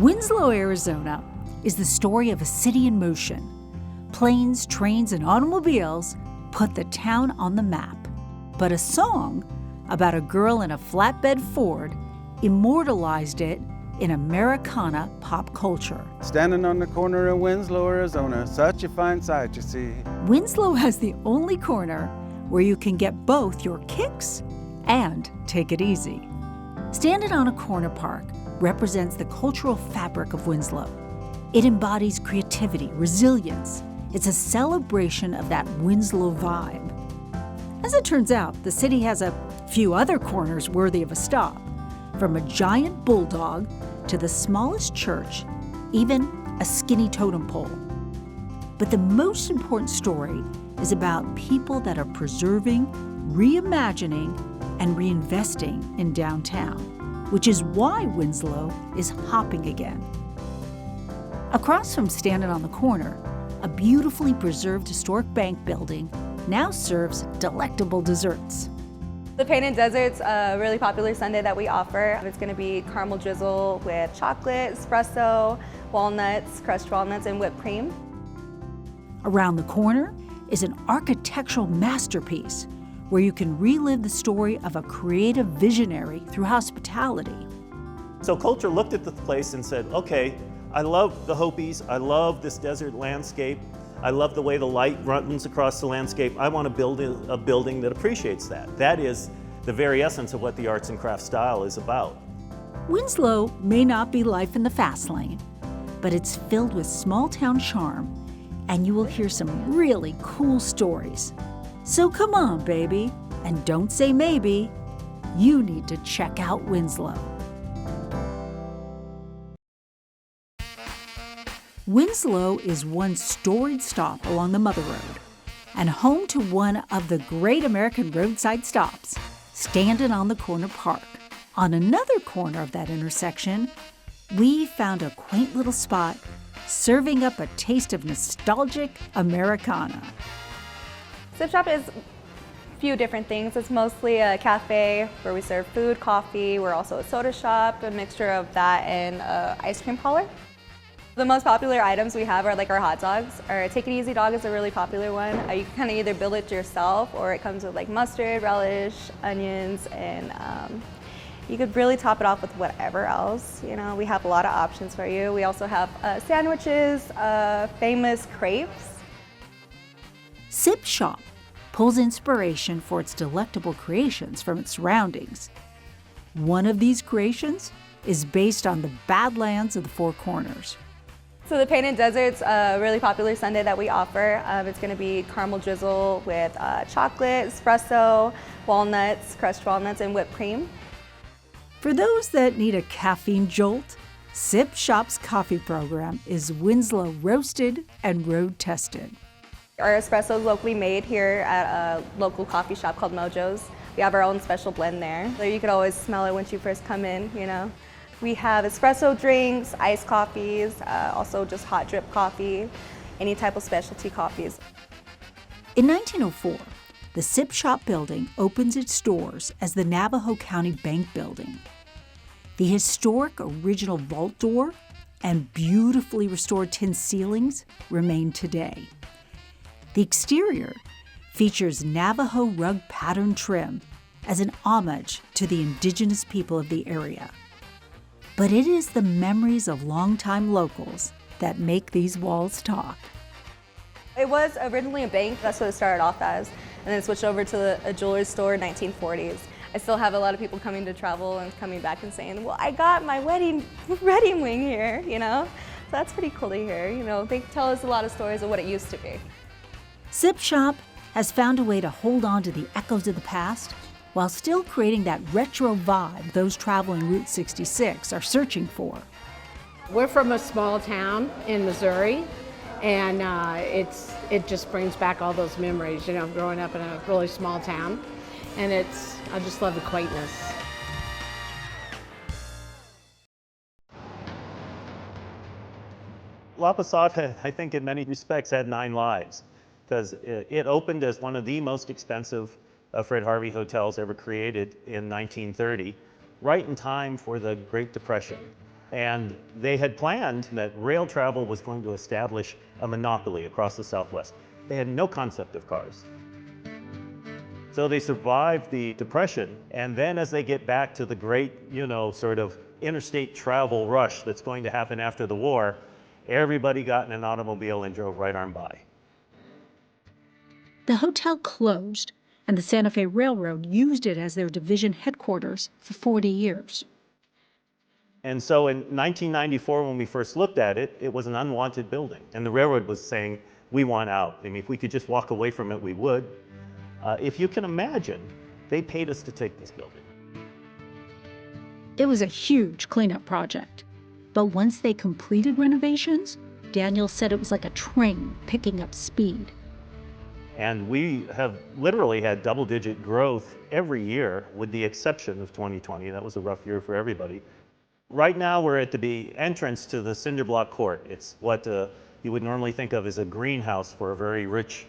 Winslow, Arizona is the story of a city in motion. Planes, trains, and automobiles put the town on the map. But a song about a girl in a flatbed Ford immortalized it in Americana pop culture. Standing on the corner of Winslow, Arizona, such a fine sight you see. Winslow has the only corner where you can get both your kicks and take it easy. Standing on a Corner Park represents the cultural fabric of Winslow. It embodies creativity, resilience. It's a celebration of that Winslow vibe. As it turns out, the city has a few other corners worthy of a stop, from a giant bulldog to the smallest church, even a skinny totem pole. But the most important story is about people that are preserving, reimagining, and reinvesting in downtown, which is why Winslow is hopping again. Across from Standing on the Corner, a beautifully preserved historic bank building now serves delectable desserts. The Painted Desert's a really popular sundae that we offer. It's going to be caramel drizzle with chocolate, espresso, walnuts, crushed walnuts, and whipped cream. Around the corner is an architectural masterpiece where you can relive the story of a creative visionary through hospitality. So culture looked at the place and said, okay, I love the Hopis, I love this desert landscape, I love the way the light runs across the landscape. I want to build a building that appreciates that. That is the very essence of what the arts and crafts style is about. Winslow may not be life in the fast lane, but it's filled with small town charm, and you will hear some really cool stories. So come on, baby, and don't say maybe. You need to check out Winslow. Winslow is one storied stop along the Mother Road and home to one of the great American roadside stops, Standing on the Corner Park. On another corner of that intersection, we found a quaint little spot serving up a taste of nostalgic Americana. Sip Shop is a few different things. It's mostly a cafe where we serve food, coffee. We're also a soda shop, a mixture of that and ice cream parlor. The most popular items we have are like our hot dogs. Our Take It Easy dog is a really popular one. You can kind of either build it yourself or it comes with like mustard, relish, onions, and you could really top it off with whatever else. You know, we have a lot of options for you. We also have sandwiches, famous crepes. Sip Shop pulls inspiration for its delectable creations from its surroundings. One of these creations is based on the Badlands of the Four Corners. So the Painted Desert's a really popular sundae that we offer. It's going to be caramel drizzle with chocolate, espresso, walnuts, crushed walnuts, and whipped cream. For those that need a caffeine jolt, Sip Shop's coffee program is Winslow roasted and road tested. Our espresso is locally made here at a local coffee shop called Mojo's. We have our own special blend there. So you could always smell it once you first come in, you know. We have espresso drinks, iced coffees, also just hot drip coffee, any type of specialty coffees. In 1904, the Sip Shop building opens its doors as the Navajo County Bank Building. The historic original vault door and beautifully restored tin ceilings remain today. The exterior features Navajo rug pattern trim as an homage to the indigenous people of the area. But it is the memories of longtime locals that make these walls talk. It was originally a bank, that's what it started off as, and then switched over to a jewelry store in 1940s. I still have a lot of people coming to travel and coming back and saying, well, I got my wedding ring here, you know? So that's pretty cool to hear, you know? They tell us a lot of stories of what it used to be. Sip Shop has found a way to hold on to the echoes of the past while still creating that retro vibe those traveling Route 66 are searching for. We're from a small town in Missouri, and it just brings back all those memories, you know, growing up in a really small town. And I just love the quaintness. La Posada, I think in many respects, had 9 lives, because it opened as one of the most expensive Fred Harvey hotels ever created in 1930, right in time for the Great Depression. And they had planned that rail travel was going to establish a monopoly across the Southwest. They had no concept of cars. So they survived the Depression, and then as they get back to the great, you know, sort of interstate travel rush that's going to happen after the war, everybody got in an automobile and drove right on by. The hotel closed, and the Santa Fe Railroad used it as their division headquarters for 40 years. And so in 1994, when we first looked at it, it was an unwanted building. And the railroad was saying, we want out. I mean, if we could just walk away from it, we would. If you can imagine, they paid us to take this building. It was a huge cleanup project. But once they completed renovations, Daniel said it was like a train picking up speed. And we have literally had double-digit growth every year, with the exception of 2020. That was a rough year for everybody. Right now, we're at the entrance to the cinder block court. It's what you would normally think of as a greenhouse for a very rich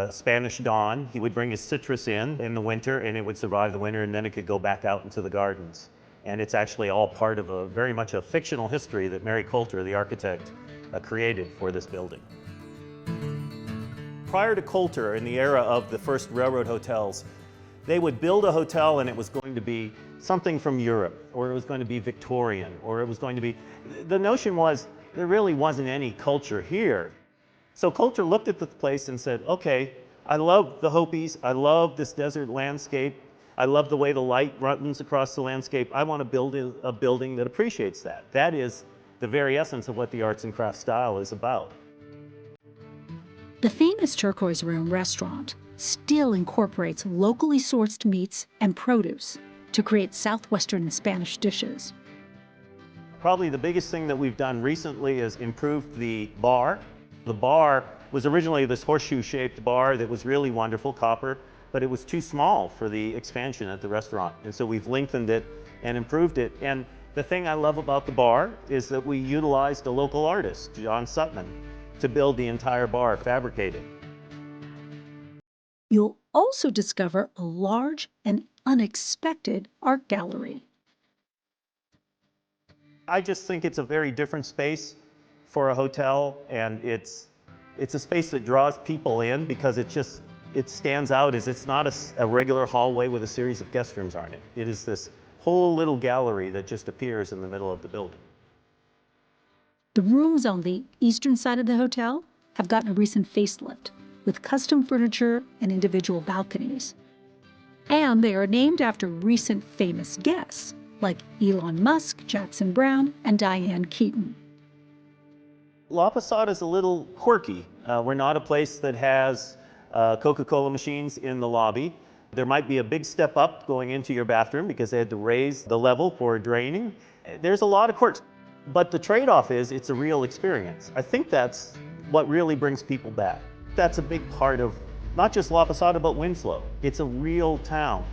Spanish Don. He would bring his citrus in the winter, and it would survive the winter, and then it could go back out into the gardens. And it's actually all part of very much a fictional history that Mary Coulter, the architect, created for this building. Prior to Coulter, in the era of the first railroad hotels, they would build a hotel and it was going to be something from Europe, or it was going to be Victorian, or it was going to be... The notion was there really wasn't any culture here. So Coulter looked at the place and said, okay, I love the Hopis, I love this desert landscape, I love the way the light runs across the landscape. I want to build a building that appreciates that. That is the very essence of what the arts and crafts style is about. The famous Turquoise Room restaurant still incorporates locally sourced meats and produce to create Southwestern and Spanish dishes. Probably the biggest thing that we've done recently is improved the bar. The bar was originally this horseshoe-shaped bar that was really wonderful, copper, but it was too small for the expansion at the restaurant. And so we've lengthened it and improved it. And the thing I love about the bar is that we utilized a local artist, John Sutman, to build the entire bar, fabricated. You'll also discover a large and unexpected art gallery. I just think it's a very different space for a hotel, and it's a space that draws people in because it stands out as it's not a regular hallway with a series of guest rooms on it. It is this whole little gallery that just appears in the middle of the building. The rooms on the eastern side of the hotel have gotten a recent facelift with custom furniture and individual balconies. And they are named after recent famous guests like Elon Musk, Jackson Browne, and Diane Keaton. La Posada is a little quirky. We're not a place that has Coca-Cola machines in the lobby. There might be a big step up going into your bathroom because they had to raise the level for draining. There's a lot of quirks, but the trade-off is it's a real experience. I think that's what really brings people back. That's a big part of not just La Posada, but Winslow. It's a real town.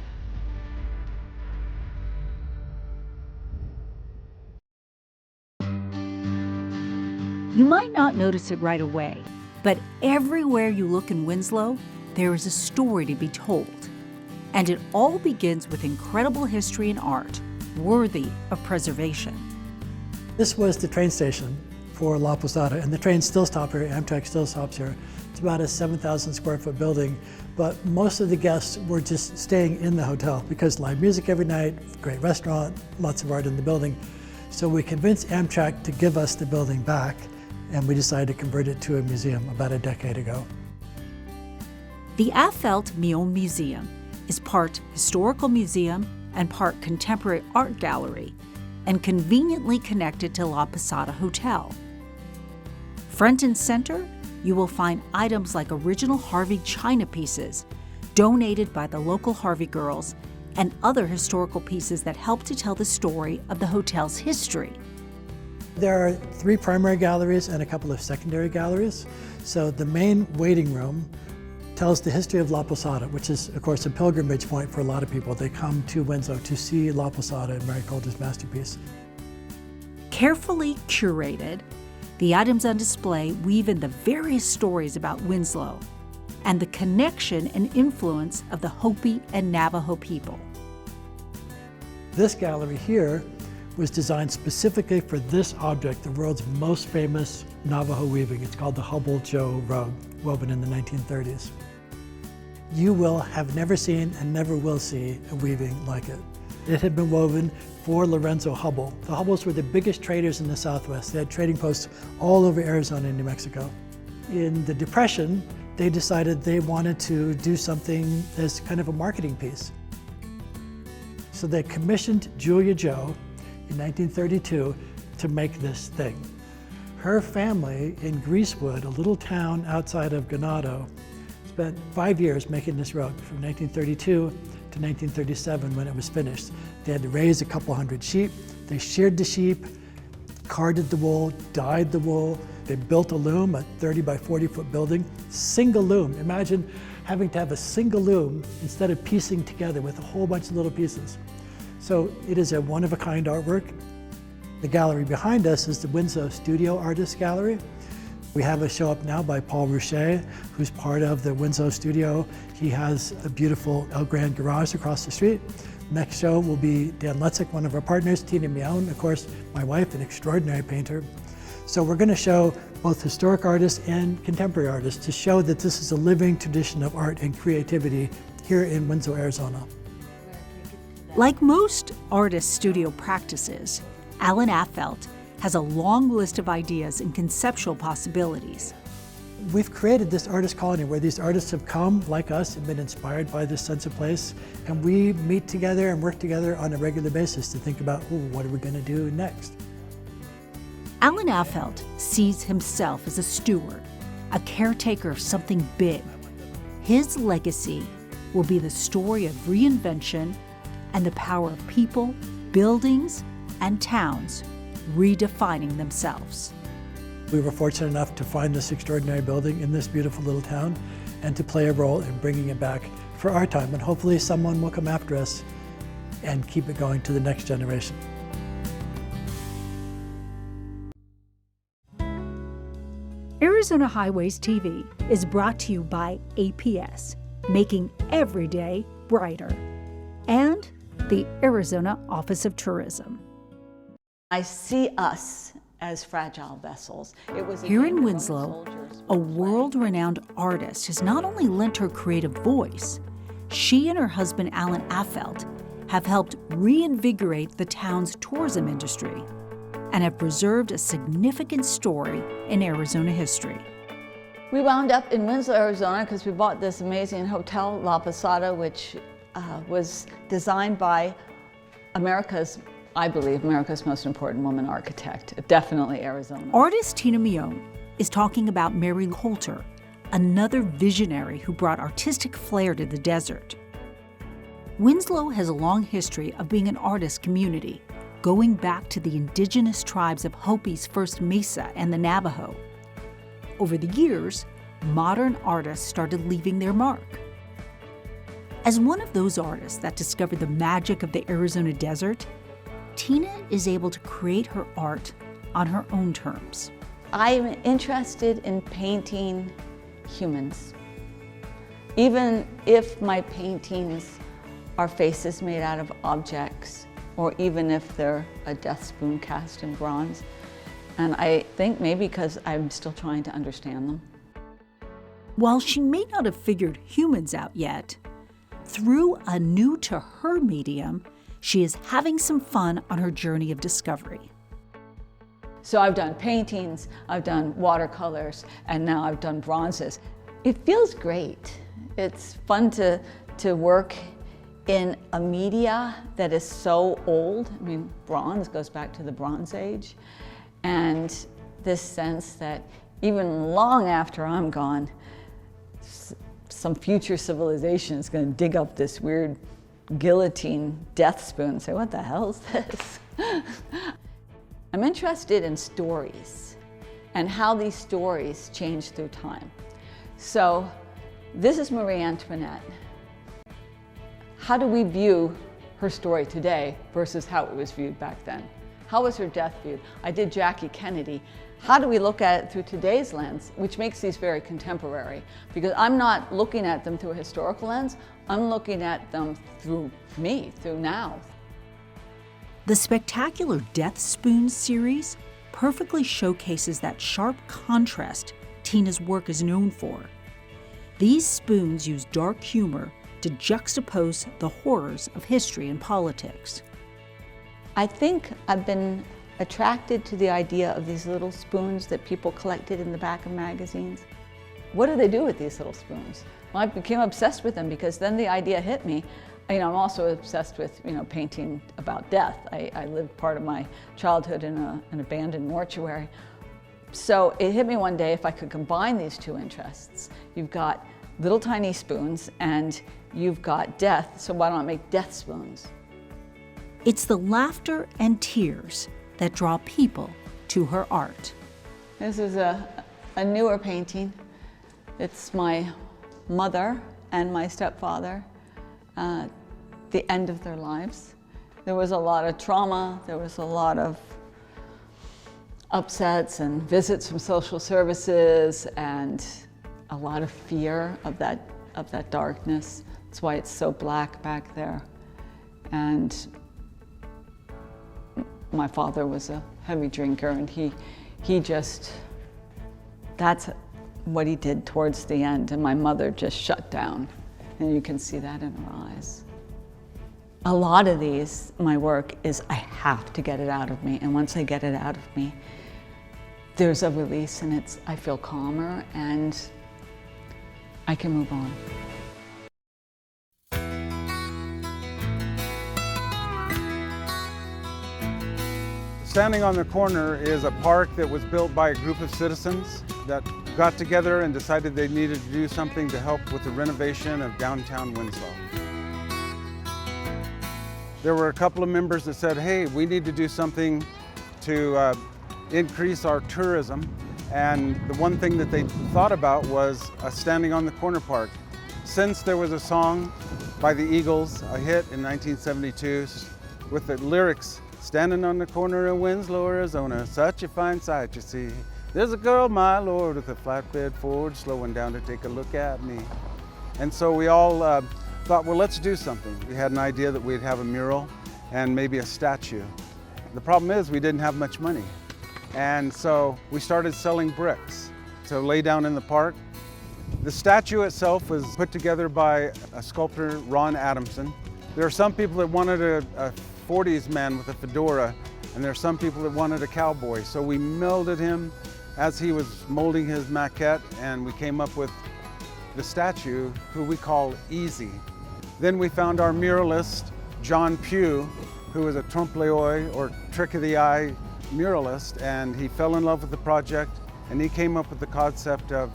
You might not notice it right away, but everywhere you look in Winslow, there is a story to be told. And it all begins with incredible history and art, worthy of preservation. This was the train station for La Posada, and the trains still stop here, Amtrak still stops here. It's about a 7,000 square foot building, but most of the guests were just staying in the hotel because live music every night, great restaurant, lots of art in the building. So we convinced Amtrak to give us the building back, and we decided to convert it to a museum about a decade ago. The Affelt Mion Museum is part historical museum and part contemporary art gallery, and conveniently connected to La Posada Hotel. Front and center, you will find items like original Harvey china pieces, donated by the local Harvey girls, and other historical pieces that help to tell the story of the hotel's history. There are 3 primary galleries and a couple of secondary galleries. So the main waiting room tells the history of La Posada, which is, of course, a pilgrimage point for a lot of people. They come to Winslow to see La Posada and Mary Coulter's masterpiece. Carefully curated, the items on display weave in the various stories about Winslow and the connection and influence of the Hopi and Navajo people. This gallery here was designed specifically for this object, the world's most famous Navajo weaving. It's called the Hubble Joe rug, woven in the 1930s. You will have never seen and never will see a weaving like it. It had been woven for Lorenzo Hubble. The Hubbles were the biggest traders in the Southwest. They had trading posts all over Arizona and New Mexico. In the Depression, they decided they wanted to do something as kind of a marketing piece. So they commissioned Julia Joe in 1932 to make this thing. Her family in Greasewood, a little town outside of Ganado, spent 5 years making this rug from 1932 to 1937 when it was finished. They had to raise a couple hundred sheep. They sheared the sheep, carded the wool, dyed the wool. They built a loom, a 30 by 40 foot building, single loom. Imagine having to have a single loom instead of piecing together with a whole bunch of little pieces. So it is a one-of-a-kind artwork. The gallery behind us is the Winslow Studio Artists Gallery. We have a show up now by Paul Rouchet, who's part of the Winslow Studio. He has a beautiful El Grand garage across the street. Next show will be Dan Letzik, one of our partners, Tina Mion, of course, my wife, an extraordinary painter. So we're going to show both historic artists and contemporary artists to show that this is a living tradition of art and creativity here in Winslow, Arizona. Like most artist studio practices, Alan Affelt has a long list of ideas and conceptual possibilities. We've created this artist colony where these artists have come, like us, and been inspired by this sense of place, and we meet together and work together on a regular basis to think about, ooh, what are we going to do next? Alan Affelt sees himself as a steward, a caretaker of something big. His legacy will be the story of reinvention and the power of people, buildings, and towns redefining themselves. We were fortunate enough to find this extraordinary building in this beautiful little town and to play a role in bringing it back for our time. And hopefully someone will come after us and keep it going to the next generation. Arizona Highways TV is brought to you by APS, making every day brighter, and the Arizona Office of Tourism. I see us as fragile vessels. Here in Winslow, a world-renowned artist has not only lent her creative voice, she and her husband Alan Affelt have helped reinvigorate the town's tourism industry and have preserved a significant story in Arizona history. We wound up in Winslow, Arizona because we bought this amazing hotel, La Posada, which was designed by I believe, America's most important woman architect, definitely Arizona. Artist Tina Mion is talking about Mary Coulter, another visionary who brought artistic flair to the desert. Winslow has a long history of being an artist community, going back to the indigenous tribes of Hopi's First Mesa and the Navajo. Over the years, modern artists started leaving their mark. As one of those artists that discovered the magic of the Arizona desert, Tina is able to create her art on her own terms. I'm interested in painting humans. Even if my paintings are faces made out of objects, or even if they're a death spoon cast in bronze. And I think maybe because I'm still trying to understand them. While she may not have figured humans out yet, through a new to her medium, she is having some fun on her journey of discovery. So I've done paintings, I've done watercolors, and now I've done bronzes. It feels great. It's fun to work in a media that is so old. I mean, bronze goes back to the Bronze Age. And this sense that even long after I'm gone, some future civilization is going to dig up this weird guillotine death spoon. Say, what the hell is this? I'm interested in stories and how these stories change through time. So this is Marie Antoinette. How do we view her story today versus how it was viewed back then? How was her death viewed? I did Jackie Kennedy. How do we look at it through today's lens, which makes these very contemporary? Because I'm not looking at them through a historical lens, I'm looking at them through me, through now. The Spectacular Death Spoons series perfectly showcases that sharp contrast Tina's work is known for. These spoons use dark humor to juxtapose the horrors of history and politics. I think I've been attracted to the idea of these little spoons that people collected in the back of magazines. What do they do with these little spoons? Well, I became obsessed with them because then the idea hit me. I'm also obsessed with, painting about death. I lived part of my childhood in an abandoned mortuary. So it hit me one day if I could combine these two interests. You've got little tiny spoons and you've got death, so why don't I make death spoons? It's the laughter and tears that draw people to her art. This is a newer painting. It's my mother and my stepfather, the end of their lives. There was a lot of trauma, there was a lot of upsets and visits from social services and a lot of fear of that darkness. That's why it's so black back there. And my father was a heavy drinker and he just, that's what he did towards the end, and my mother just shut down. And you can see that in her eyes. A lot of these, my work is I have to get it out of me, and once I get it out of me, there's a release and I feel calmer and I can move on. Standing on the Corner is a park that was built by a group of citizens that got together and decided they needed to do something to help with the renovation of downtown Winslow. There were a couple of members that said, hey, we need to do something to increase our tourism. And the one thing that they thought about was a Standing on the Corner park. Since there was a song by the Eagles, a hit in 1972, with the lyrics, standing on the corner of Winslow, Arizona, such a fine sight you see. There's a girl, my lord, with a flatbed Ford, slowing down to take a look at me. And so we all thought, well, let's do something. We had an idea that we'd have a mural and maybe a statue. The problem is we didn't have much money. And so we started selling bricks to lay down in the park. The statue itself was put together by a sculptor, Ron Adamson. There are some people that wanted a 40s man with a fedora, and there are some people that wanted a cowboy. So we melded him as he was molding his maquette, and we came up with the statue, who we call Easy. Then we found our muralist, John Pugh, who was a trompe-l'oeil, or trick of the eye muralist, and he fell in love with the project, and he came up with the concept of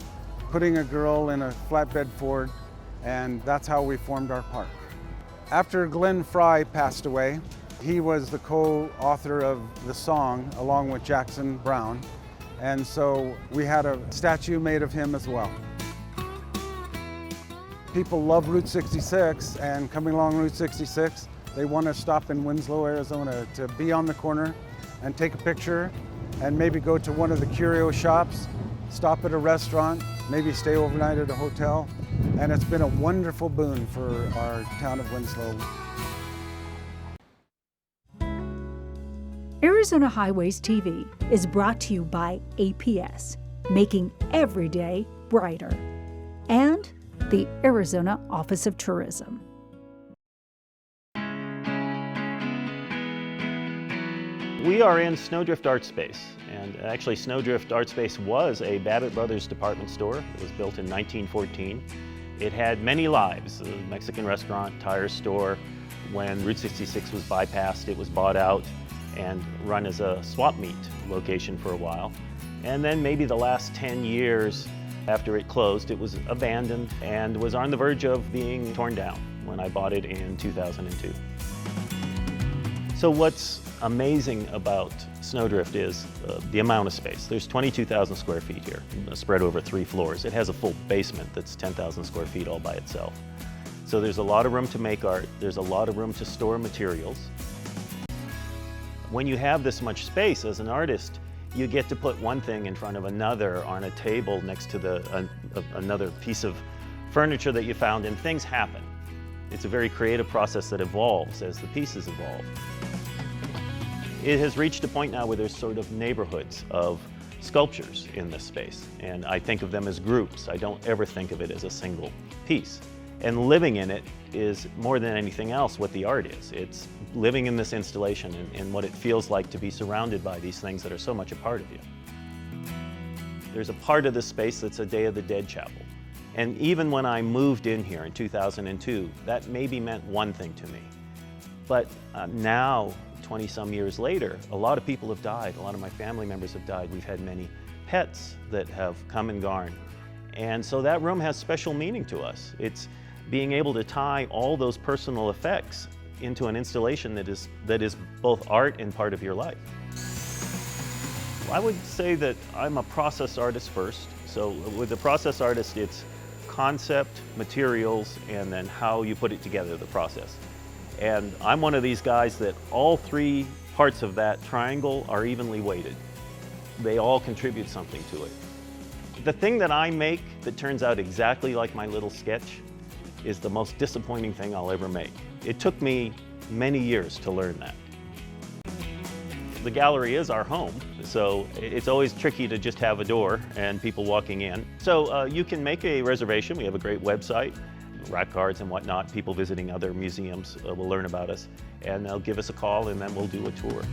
putting a girl in a flatbed Ford, and that's how we formed our park. After Glenn Fry passed away, he was the co-author of the song along with Jackson Browne, and so we had a statue made of him as well. People love Route 66, and coming along Route 66, they want to stop in Winslow, Arizona to be on the corner and take a picture and maybe go to one of the curio shops, stop at a restaurant, maybe stay overnight at a hotel. And it's been a wonderful boon for our town of Winslow. Arizona Highways TV is brought to you by APS, making every day brighter, and the Arizona Office of Tourism. We are in Snowdrift Artspace, and actually Snowdrift Artspace was a Babbitt Brothers department store. It was built in 1914. It had many lives, a Mexican restaurant, tire store. When Route 66 was bypassed, it was bought out and run as a swap meet location for a while. And then maybe the last 10 years after it closed, it was abandoned and was on the verge of being torn down. when I bought it in 2002. So what's amazing about Snowdrift is the amount of space. There's 22,000 square feet here, spread over 3 floors. It has a full basement that's 10,000 square feet all by itself. So there's a lot of room to make art. There's a lot of room to store materials. When you have this much space as an artist, you get to put one thing in front of another on a table next to another piece of furniture that you found, and things happen. It's a very creative process that evolves as the pieces evolve. It has reached a point now where there's sort of neighborhoods of sculptures in this space, and I think of them as groups. I don't ever think of it as a single piece. And living in it is, more than anything else, what the art is. It's living in this installation and what it feels like to be surrounded by these things that are so much a part of you. There's a part of this space that's a Day of the Dead chapel. And even when I moved in here in 2002, that maybe meant one thing to me. But now, 20-some years later, a lot of people have died. A lot of my family members have died. We've had many pets that have come and gone. And so that room has special meaning to us. It's being able to tie all those personal effects into an installation that is both art and part of your life. I would say that I'm a process artist first. So with a process artist, it's concept, materials, and then how you put it together, the process. And I'm one of these guys that all 3 parts of that triangle are evenly weighted. They all contribute something to it. The thing that I make that turns out exactly like my little sketch is the most disappointing thing I'll ever make. It took me many years to learn that. The gallery is our home, so it's always tricky to just have a door and people walking in. So you can make a reservation. We have a great website, rack cards and whatnot. People visiting other museums will learn about us, and they'll give us a call, and then we'll do a tour.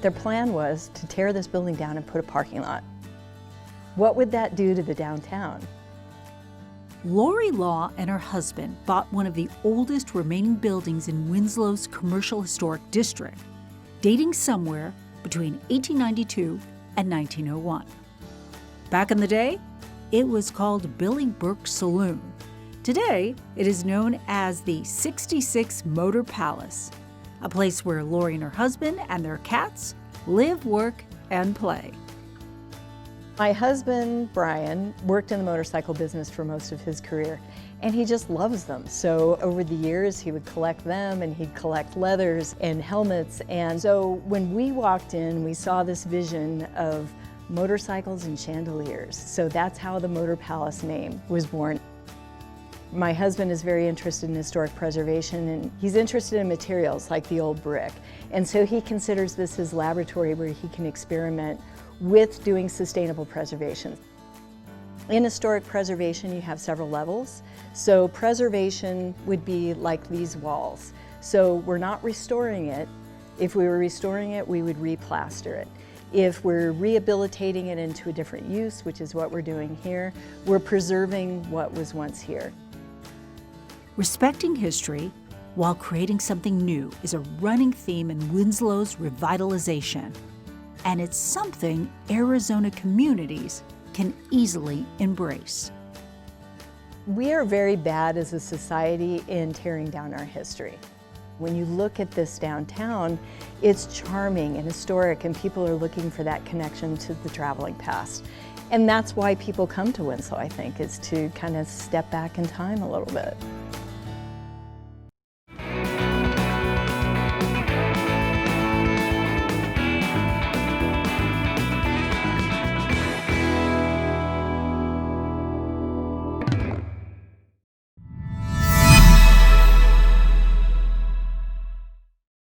Their plan was to tear this building down and put a parking lot. What would that do to the downtown? Lori Law and her husband bought one of the oldest remaining buildings in Winslow's commercial historic district, dating somewhere between 1892 and 1901. Back in the day, it was called Billy Burke's Saloon. Today, it is known as the 66 Motor Palace, a place where Lori and her husband and their cats live, work, and play. My husband, Brian, worked in the motorcycle business for most of his career, and he just loves them. So over the years, he would collect them, and he'd collect leathers and helmets. And so when we walked in, we saw this vision of motorcycles and chandeliers. So that's how the Motor Palace name was born. My husband is very interested in historic preservation, and he's interested in materials like the old brick. And so he considers this his laboratory where he can experiment with doing sustainable preservation. In historic preservation, you have several levels. So preservation would be like these walls. So we're not restoring it. If we were restoring it, we would replaster it. If we're rehabilitating it into a different use, which is what we're doing here, we're preserving what was once here. Respecting history while creating something new is a running theme in Winslow's revitalization. And it's something Arizona communities can easily embrace. We are very bad as a society in tearing down our history. When you look at this downtown, it's charming and historic, and people are looking for that connection to the traveling past. And that's why people come to Winslow, I think, is to kind of step back in time a little bit.